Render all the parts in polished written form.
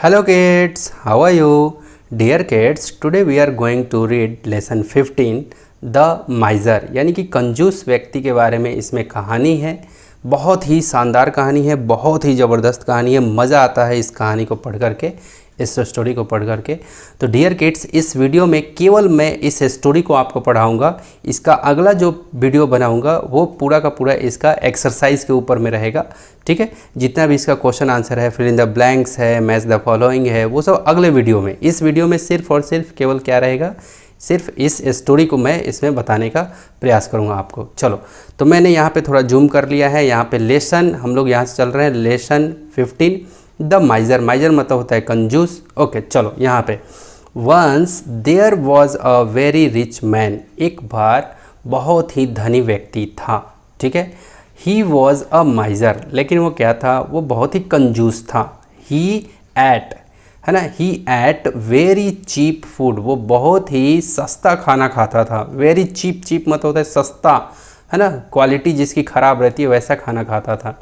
Hello kids, how are you? Dear kids, today we are going to read lesson 15 The Miser यानी कि कंजूस व्यक्ति के बारे में इसमें कहानी है। बहुत ही शानदार कहानी है, बहुत ही ज़बरदस्त कहानी है, मज़ा आता है इस कहानी को पढ़ करके, इस स्टोरी को पढ़ करके। तो डियर किड्स, इस वीडियो में केवल मैं इस स्टोरी को आपको पढ़ाऊंगा। इसका अगला जो वीडियो बनाऊंगा वो पूरा का पूरा इसका एक्सरसाइज के ऊपर में रहेगा, ठीक है। जितना भी इसका क्वेश्चन आंसर है, फिल इन द ब्लैंक्स है, मैच द फॉलोइंग है, वो सब अगले वीडियो में। इस वीडियो में सिर्फ और सिर्फ केवल क्या रहेगा, सिर्फ इस स्टोरी को मैं इसमें बताने का प्रयास करूंगा आपको। चलो, तो मैंने यहाँ पे थोड़ा जूम कर लिया है। यहाँ पे लेसन हम लोग यहाँ से चल रहे हैं, लेसन 15 द माइजर। माइजर मतलब होता है कंजूस। ओके, चलो यहाँ पे once there was a very rich man. एक बार बहुत ही धनी व्यक्ति था, ठीक है। ही वॉज अ माइजर, लेकिन वो क्या था, वो बहुत ही कंजूस था। ही एट, है ना, ही एट वेरी चीप फूड। वो बहुत ही सस्ता खाना खाता था। वेरी चीप, चीप मतलब होता है सस्ता, है ना, क्वालिटी जिसकी ख़राब रहती है वैसा खाना खाता था।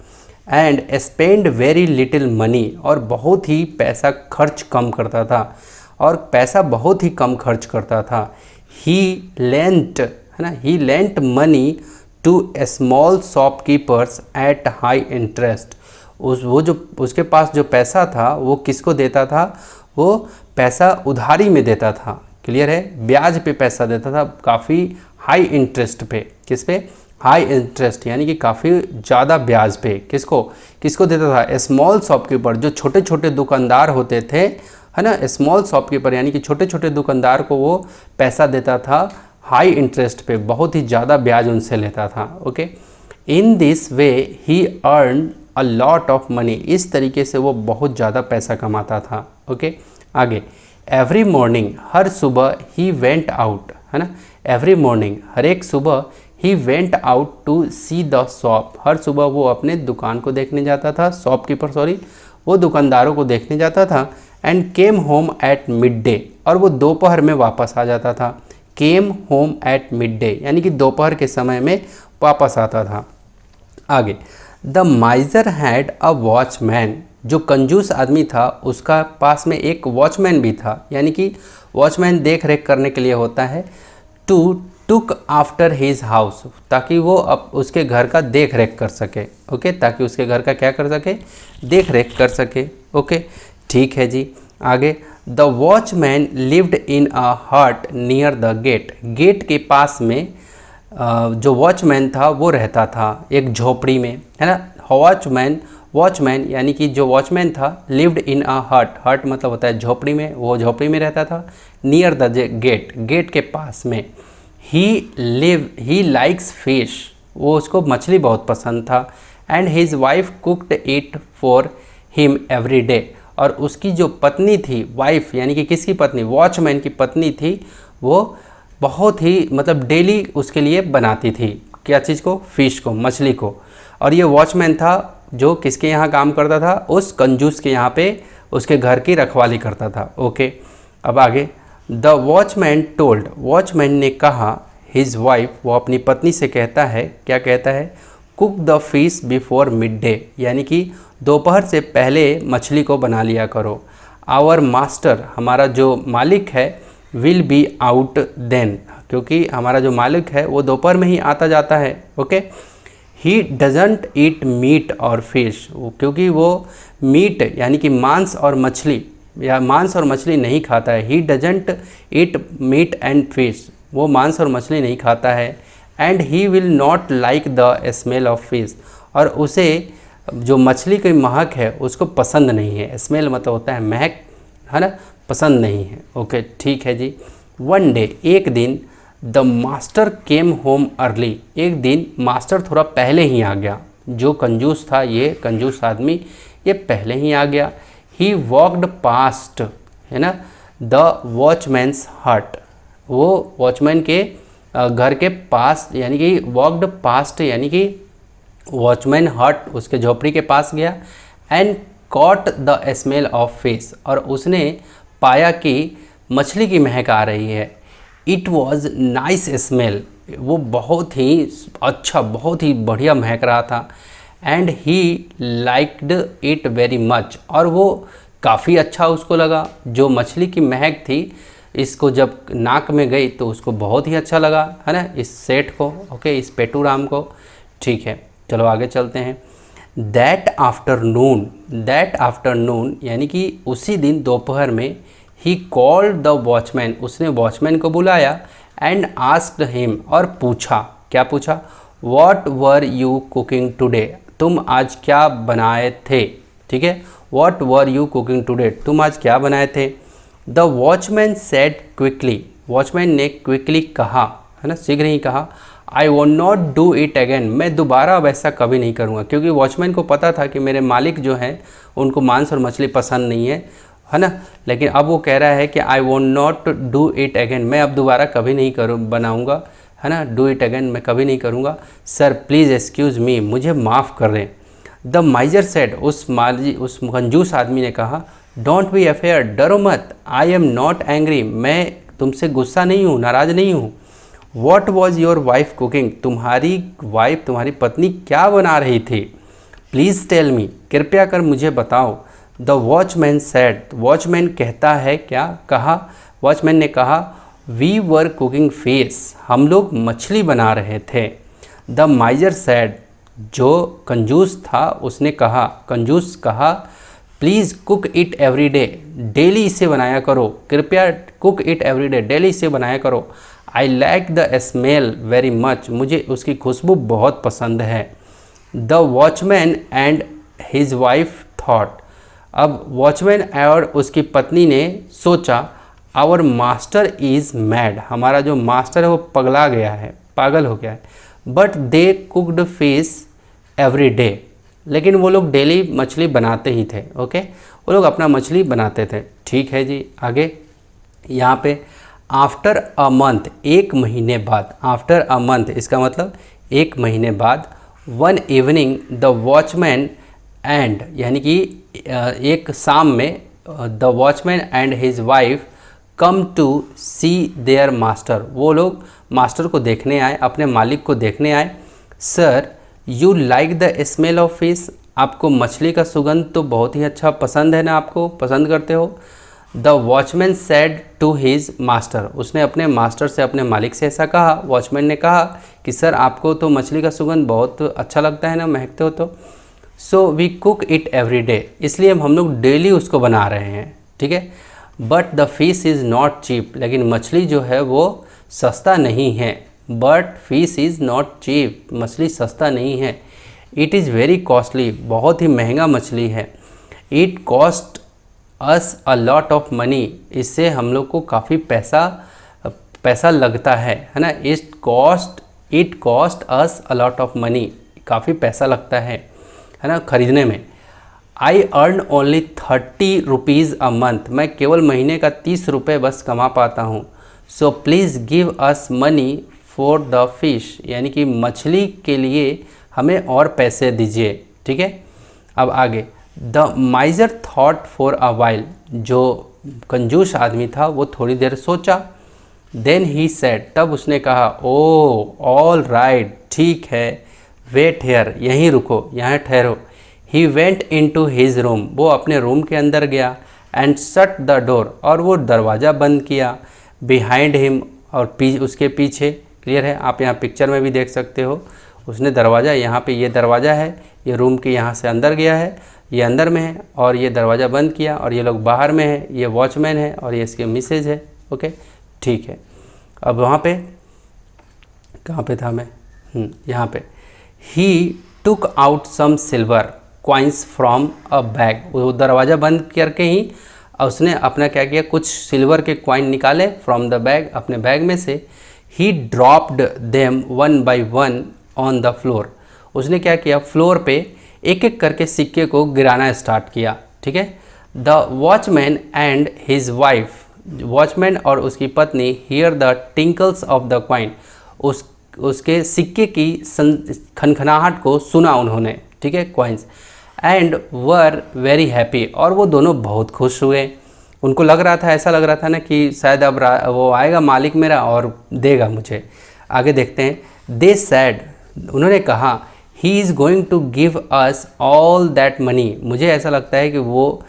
And spend very little money, और बहुत ही पैसा खर्च कम करता था, और पैसा बहुत ही कम खर्च करता था। ही लेंट, है ना, he lent money to small shopkeepers at high interest. वो जो उसके पास जो पैसा था वो किसको देता था, वो पैसा उधारी में देता था। क्लियर है, ब्याज पे पैसा देता था, काफ़ी हाई इंटरेस्ट पे। किस पे? हाई इंटरेस्ट, यानी कि काफ़ी ज़्यादा ब्याज पे। किसको देता था? स्मॉल शॉपकीपर, जो छोटे छोटे दुकानदार होते थे, है ना, स्मॉल शॉपकीपर यानी कि छोटे छोटे दुकानदार को वो पैसा देता था हाई इंटरेस्ट पे, बहुत ही ज़्यादा ब्याज उनसे लेता था। Okay, in this way he earn a lot of money. इस तरीके से वो बहुत ज़्यादा पैसा कमाता था। ओके, आगे, एवरी मॉर्निंग, हर सुबह ही वेंट आउट, है ना, एवरी मॉर्निंग, हर एक सुबह he went out to see the shop. हर सुबह वो अपने दुकान को देखने जाता था, शॉपकीपर सॉरी, वो दुकानदारों को देखने जाता था। And came home at mid day, और वो दोपहर में वापस आ जाता था। Came home at mid day यानी कि दोपहर के समय में वापस आता था। आगे, द माइजर हैड अ वॉचमैन। जो कंजूस आदमी था उसका पास में एक वॉचमैन भी था, यानी कि वॉचमैन देख रेख करने के लिए होता है। To took after his house, ताकि वो अब उसके घर का देख रेख कर सके। ओके, ताकि उसके घर का क्या कर सके, देख रेख कर सके। ओके, ठीक है जी। आगे, द वॉचमैन लिव्ड इन अ हट नियर द गेट। गेट के पास में जो वॉचमैन था वो रहता था एक झोपड़ी में, है ना। वॉचमैन यानी कि जो वॉचमैन था, लिव्ड इन अ हट, हट मतलब होता है झोपड़ी में, वो झोपड़ी में रहता था। नियर द गेट, गेट के पास में। ही लाइक्स फिश, वो उसको मछली बहुत पसंद था। And his wife cooked it for him every day, और उसकी जो पत्नी थी, वाइफ यानी कि किसकी पत्नी, वॉचमैन की पत्नी थी, वो बहुत ही मतलब डेली उसके लिए बनाती थी। क्या चीज़ को? फिश को, मछली को। और ये वॉचमैन था जो किसके यहाँ काम करता था, उस कंजूस के यहाँ पे उसके घर की रखवाली करता था। ओके, अब आगे, द वॉचमैन टोल्ड, वॉचमैन ने कहा, हिज वाइफ, वो अपनी पत्नी से कहता है, क्या कहता है, cook the fish before mid day, यानी कि दोपहर से पहले मछली को बना लिया करो। आवर मास्टर, हमारा जो मालिक है, विल बी आउट देन, क्योंकि हमारा जो मालिक है वो दोपहर में ही आता जाता है। Okay, he doesn't eat meat और फिश, क्योंकि वो मीट यानी कि मांस और मछली या मांस और मछली नहीं खाता है। He doesn't eat meat and fish, वो मांस और मछली नहीं खाता है। And he will not like the smell of fish, और उसे जो मछली की महक है उसको पसंद नहीं है। स्मेल मतलब होता है महक, है ना, पसंद नहीं है। ओके, ठीक है जी। वन डे, एक दिन, the master came home early, एक दिन मास्टर थोड़ा पहले ही आ गया। जो कंजूस था, ये कंजूस आदमी, ये पहले ही आ गया। ही वॉकड पास्ट, है ना, द वॉचमैन्स हट, वो वॉचमैन के घर के पास, यानी कि वॉकड पास्ट यानी कि वॉचमैन हट, उसके झोपड़ी के पास गया। And caught the smell of fish, और उसने पाया कि मछली की महक आ रही है। इट वॉज नाइस स्मेल, वो बहुत ही अच्छा, बहुत ही बढ़िया महक रहा था। And he liked it very much, और वो काफ़ी अच्छा उसको लगा। जो मछली की महक थी इसको जब नाक में गई तो उसको बहुत ही अच्छा लगा, है ना, इस सेठ को, ओके, इस पेटूराम को। ठीक है, चलो आगे चलते हैं। दैट आफ्टरनून यानी कि उसी दिन दोपहर में ही कॉल्ड द वॉचमैन, उसने वॉचमैन को बुलाया, एंड आस्क्ड हिम, और पूछा, क्या पूछा, what were you cooking today, तुम आज क्या बनाए थे। ठीक है, what were you cooking today, तुम आज क्या बनाए थे। The watchman said quickly, watchman ने क्विकली कहा, है ना, शीघ्र ही कहा, I won't not do it again, मैं दोबारा वैसा कभी नहीं करूँगा। क्योंकि वॉचमैन को पता था कि मेरे मालिक जो हैं उनको मांस और मछली पसंद नहीं है ना। लेकिन अब वो कह रहा है कि I won't not do it again, मैं अब दोबारा कभी नहीं बनाऊँगा, है ना, डू इट अगेन, मैं कभी नहीं करूँगा। सर प्लीज़ एक्सक्यूज़ मी, मुझे माफ़ कर दें। द माइजर सेड, उस कंजूस आदमी ने कहा, डोंट बी अफेयर, डरो मत, आई एम नॉट एंग्री, मैं तुमसे गुस्सा नहीं हूँ, नाराज़ नहीं हूँ। What was your wife cooking, तुम्हारी वाइफ, तुम्हारी पत्नी क्या बना रही थी। प्लीज़ टेल मी, कृपया कर मुझे बताओ। द वॉचमैन सेड, वॉचमैन कहता है, क्या कहा, वॉचमैन ने कहा, वी वर कुकिंग फिश, हम लोग मछली बना रहे थे। द माइजर सेड, जो कंजूस था उसने कहा, कंजूस कहा, please cook it every day, daily इसे बनाया करो, कृपया cook it every day, daily इसे बनाया करो। I like the smell very much, मुझे उसकी खुशबू बहुत पसंद है। The watchman and his wife thought, अब वॉचमैन और उसकी पत्नी ने सोचा, आवर मास्टर इज़ मैड, हमारा जो मास्टर है वो पगला गया है, पागल हो गया है। But they cooked fish every day, लेकिन वो लोग डेली मछली बनाते ही थे, ओके, वो लोग अपना मछली बनाते थे। ठीक है जी, आगे यहाँ पे आफ्टर अ मंथ, एक महीने बाद, आफ्टर अ मंथ इसका मतलब एक महीने बाद, one evening the watchman and, यानी कि एक शाम में the watchman and his wife come to see their master, वो लोग मास्टर को देखने आए, अपने मालिक को देखने आए। Sir you like the smell of fish, आपको मछली का सुगंध तो बहुत ही अच्छा पसंद है ना, आपको पसंद करते हो। The watchman said to his master, उसने अपने मास्टर से, अपने मालिक से ऐसा कहा। वॉचमैन ने कहा कि सर आपको तो मछली का सुगंध बहुत अच्छा लगता है ना, महकते हो तो। So we cook it every day, इसलिए हम लोग डेली उसको बना रहे हैं। ठीक है, but the fish is not cheap, लेकिन मछली जो है वो सस्ता नहीं है। But fish is not cheap, मछली सस्ता नहीं है। इट इज़ वेरी कॉस्टली, बहुत ही महंगा मछली है। It cost us a lot of money, इससे हम लोग को काफ़ी पैसा लगता है ना। It cost us a lot of money, काफ़ी पैसा लगता है ना खरीदने में। I earn only 30 rupees a month, मैं केवल महीने का 30 रुपये बस कमा पाता हूँ। So please give us money for the fish, यानी कि मछली के लिए हमें और पैसे दीजिए। ठीक है, अब आगे। The माइजर thought for a while, जो कंजूस आदमी था वो थोड़ी देर सोचा। देन ही सेड, तब उसने कहा, ओ ऑल राइट, ठीक है, वेट हेयर, यहीं रुको, यहाँ ठहरो। He went in to his room, वो अपने रूम के अंदर गया। एंड शट द डोर, और वो दरवाज़ा बंद किया। बिहाइंड हिम, और उसके पीछे, क्लियर है, आप यहाँ पिक्चर में भी देख सकते हो, उसने दरवाज़ा, यहाँ पे ये दरवाज़ा है, ये रूम के यहाँ से अंदर गया है, ये अंदर में है, और ये दरवाज़ा बंद किया, और ये लोग बाहर में है, ये वॉचमैन है और ये इसके मिसेज है। ओके, ठीक है। अब वहाँ पे कहाँ पे था मैं, यहाँ पे। He took out some silver coins from a bag, वो दरवाज़ा बंद करके ही उसने अपना क्या किया, कुछ सिल्वर के कॉइन निकाले फ्रॉम द बैग, अपने बैग में से। ही dropped them one by one on the floor, उसने क्या किया, फ्लोर पे एक एक करके सिक्के को गिराना स्टार्ट किया। ठीक है। The watchman and his wife, watchman और उसकी पत्नी, hear the tinkles of the coin, उसके सिक्के की खनखनाहट को सुना उन्होंने। ठीक है, coins. And were very happy, और वो दोनों बहुत खुश हुए। उनको लग रहा था, ऐसा लग रहा था ना कि शायद अब वो आएगा मालिक मेरा और देगा मुझे। आगे देखते हैं। दे सैड, उन्होंने कहा, he is going to give us all that money, मुझे ऐसा लगता है कि वो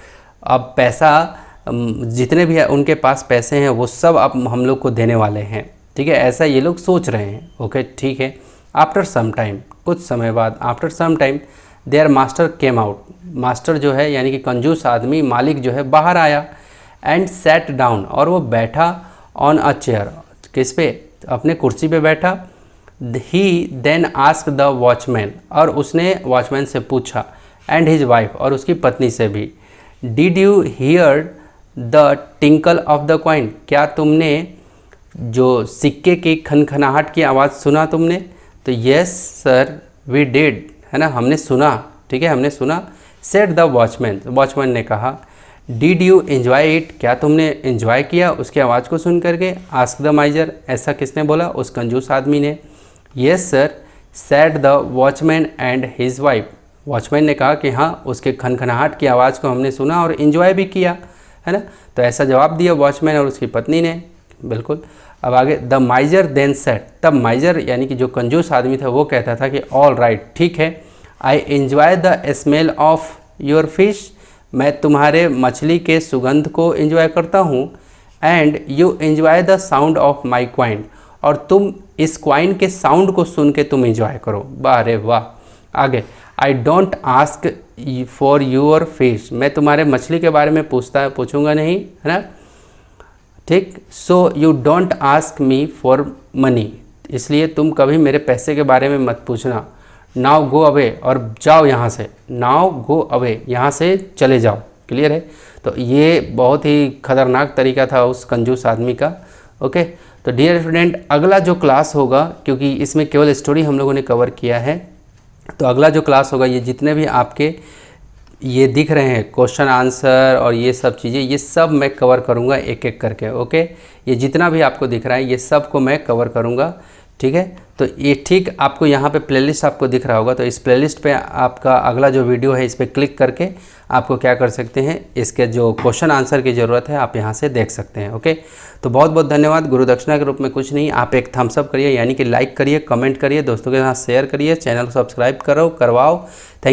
अब पैसा जितने भी उनके पास पैसे हैं वो सब अब हम लोग को देने वाले हैं, ठीक है, ऐसा ये लोग सोच रहे हैं। ओके, ठीक है। आफ्टर सम टाइम, कुछ समय बाद, after some time their master came out, master जो है यानी कि कंजूस आदमी, मालिक जो है बाहर आया, एंड सेट डाउन, और वो बैठा ऑन अ चेयर, किस पे, अपने कुर्सी पे बैठा। ही देन आस्क द वॉचमैन, और उसने वॉचमैन से पूछा, एंड हिज वाइफ, और उसकी पत्नी से भी, did you here the tinkle of the coin, क्या तुमने जो सिक्के की खनखनाहट की आवाज़ सुना तुमने? तो यस सर वी डिड, है ना, हमने सुना, ठीक है, हमने सुना। सेड द वॉचमैन, वॉचमैन ने कहा, डिड यू एंजॉय इट, क्या तुमने एंजॉय किया उसकी आवाज़ को सुन करके? आस्क द माइजर, ऐसा किसने बोला? उस कंजूस आदमी ने। Yes sir said the watchman and his wife, watchman ने कहा कि हाँ, उसके खनखनाहट की आवाज़ को हमने सुना और एंजॉय भी किया, है ना। तो ऐसा जवाब दिया वॉचमैन और उसकी पत्नी ने, बिल्कुल। अब आगे, द माइजर देन सेड, तब माइजर यानी कि जो कंजूस आदमी था वो कहता था कि ऑल राइट, ठीक है, I enjoy the smell of your fish, मैं तुम्हारे मछली के सुगंध को एंजॉय करता हूँ। And you enjoy the sound of my coin, और तुम इस क्वाइन के साउंड को सुन के तुम एंजॉय करो। वाह रे वाह। आगे, I don't ask for your fish, मैं तुम्हारे मछली के बारे में पूछूंगा नहीं, है ना, ठीक। So you don't ask me for money, इसलिए तुम कभी मेरे पैसे के बारे में मत पूछना। नाउ गो अवे, और जाओ यहाँ से, नाउ गो अवे, यहाँ से चले जाओ। क्लियर है? तो ये बहुत ही खतरनाक तरीका था उस कंजूस आदमी का। ओके, तो डियर स्टूडेंट, अगला जो क्लास होगा, क्योंकि इसमें केवल स्टोरी हम लोगों ने कवर किया है, तो अगला जो क्लास होगा, ये जितने भी आपके ये दिख रहे हैं क्वेश्चन आंसर और ये सब चीज़ें, ये सब मैं कवर करूँगा एक एक करके। ओके, ये जितना भी आपको दिख रहा है ये सब को मैं कवर करूँगा, ठीक है। तो ये ठीक आपको यहाँ पे प्लेलिस्ट आपको दिख रहा होगा, तो इस प्लेलिस्ट पे आपका अगला जो वीडियो है इस पर क्लिक करके आपको क्या कर सकते हैं, इसके जो क्वेश्चन आंसर की ज़रूरत है आप यहाँ से देख सकते हैं। ओके, तो बहुत बहुत धन्यवाद। गुरु दक्षिणा के रूप में कुछ नहीं, आप एक थम्स अप करिए, यानी कि लाइक करिए, कमेंट करिए, दोस्तों के साथ शेयर करिए, चैनल को सब्सक्राइब करो, करवाओ। Thank you.